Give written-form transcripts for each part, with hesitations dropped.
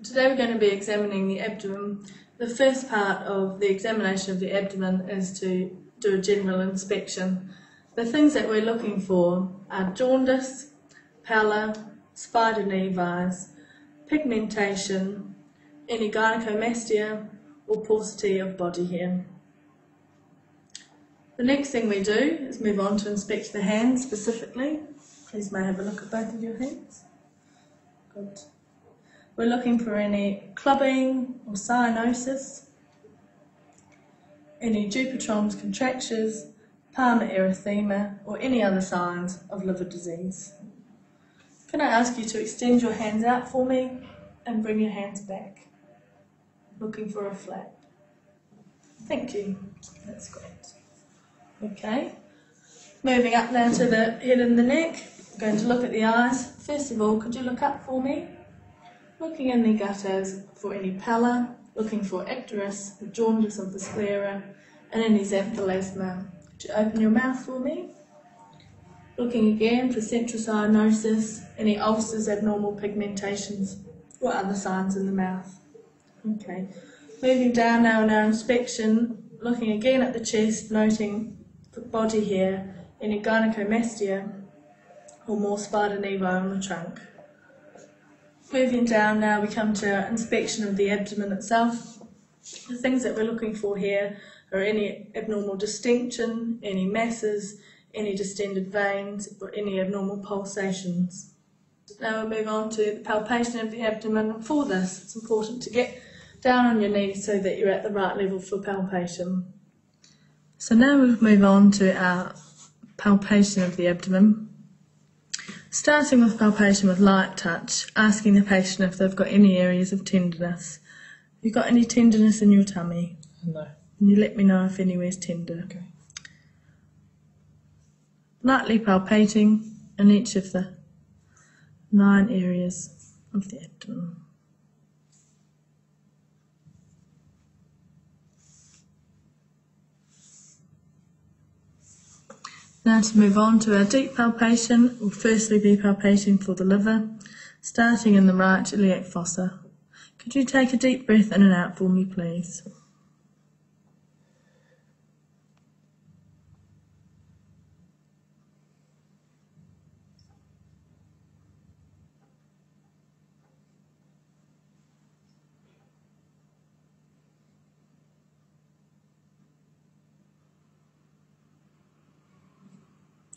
Today we're going to be examining the abdomen. The first part of the examination of the abdomen is to do a general inspection. The things that we're looking for are jaundice, pallor, spider nevus, pigmentation, any gynecomastia or paucity of body hair. The next thing we do is move on to inspect the hands specifically. Please may I have a look at both of your hands. Good. We're looking for any clubbing or cyanosis, any Dupuytren's contractures, palmar erythema or any other signs of liver disease. Can I ask you to extend your hands out for me and bring your hands back? Looking for a flat. Thank you. That's great. Okay. Moving up now to the head and the neck. We're going to look at the eyes. First of all, could you look up for me? Looking in the gutters for any pallor, looking for icterus, the jaundice of the sclera, and any xanthelasma. Could you open your mouth for me? Looking again for central cyanosis, any ulcers, abnormal pigmentations, or other signs in the mouth. Okay. Moving down now in our inspection, looking again at the chest, noting for body hair, any gynecomastia, or more spider nevi on the trunk. Moving down now, we come to our inspection of the abdomen itself. The things that we're looking for here are any abnormal distension, any masses, any distended veins, or any abnormal pulsations. Now we'll move on to the palpation of the abdomen. For this, it's important to get down on your knees so that you're at the right level for palpation. So now we'll move on to our palpation of the abdomen. Starting with palpation with light touch, asking the patient if they've got any areas of tenderness. Have you got any tenderness in your tummy? No. Can you let me know if anywhere's tender? Okay. Lightly palpating in each of the 9 areas of the abdomen. Now to move on to our deep palpation, we'll firstly be palpating for the liver, starting in the right iliac fossa. Could you take a deep breath in and out for me, please?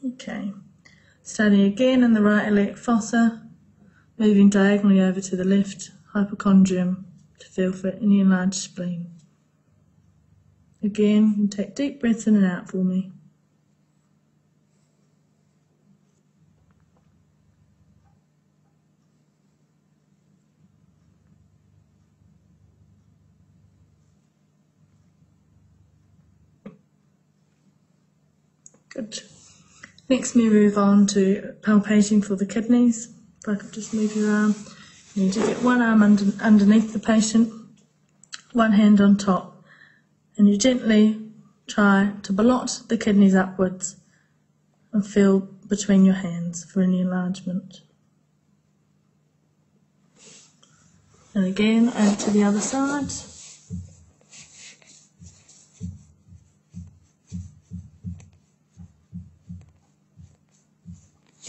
Okay, starting again in the right iliac fossa, moving diagonally over to the left hypochondrium to feel for any enlarged spleen. Again, you take deep breaths in and out for me. Good. Next we move on to palpating for the kidneys. If I could just move your arm. You need to get one arm underneath the patient, one hand on top, and you gently try to blot the kidneys upwards and feel between your hands for any enlargement. And again, over to the other side.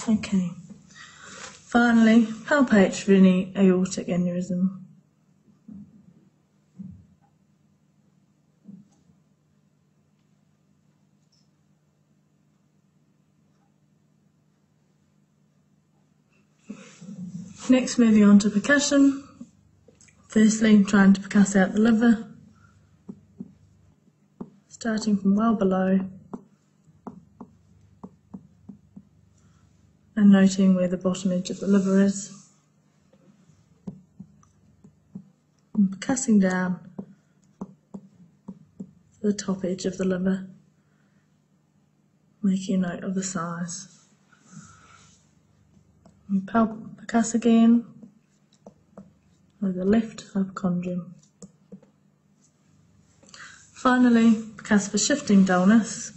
Okay. Finally, palpate for any aortic aneurysm. Next, moving on to percussion. Firstly, trying to percuss out the liver, starting from well below, and noting where the bottom edge of the liver is, and percussing down to the top edge of the liver, making a note of the size. And percuss again with the left hypochondrium. Finally, percuss for shifting dullness,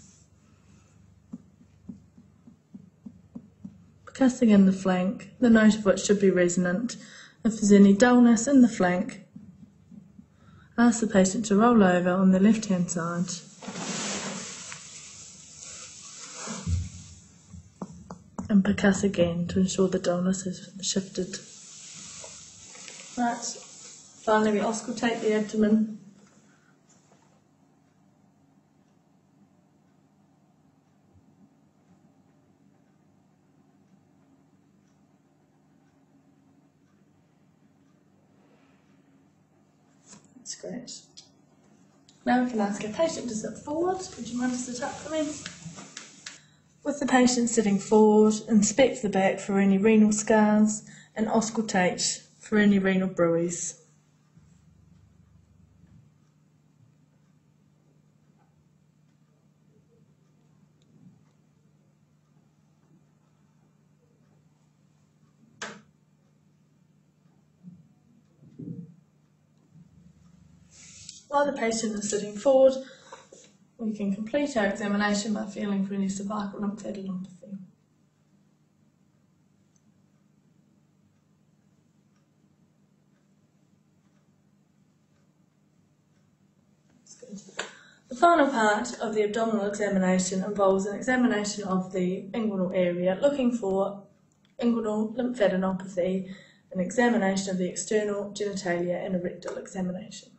percussing in the flank, the note of which should be resonant, If there's any dullness in the flank, ask the patient to roll over on the left hand side and percuss again to ensure the dullness has shifted. Right, finally we auscultate the abdomen. That's great. Now we can ask a patient to sit forward. Would you mind to sit up for me? With the patient sitting forward, inspect the back for any renal scars and auscultate for any renal bruits. While the patient is sitting forward, we can complete our examination by feeling for any cervical lymphadenopathy. That's good. The final part of the abdominal examination involves an examination of the inguinal area, looking for inguinal lymphadenopathy, an examination of the external genitalia and a rectal examination.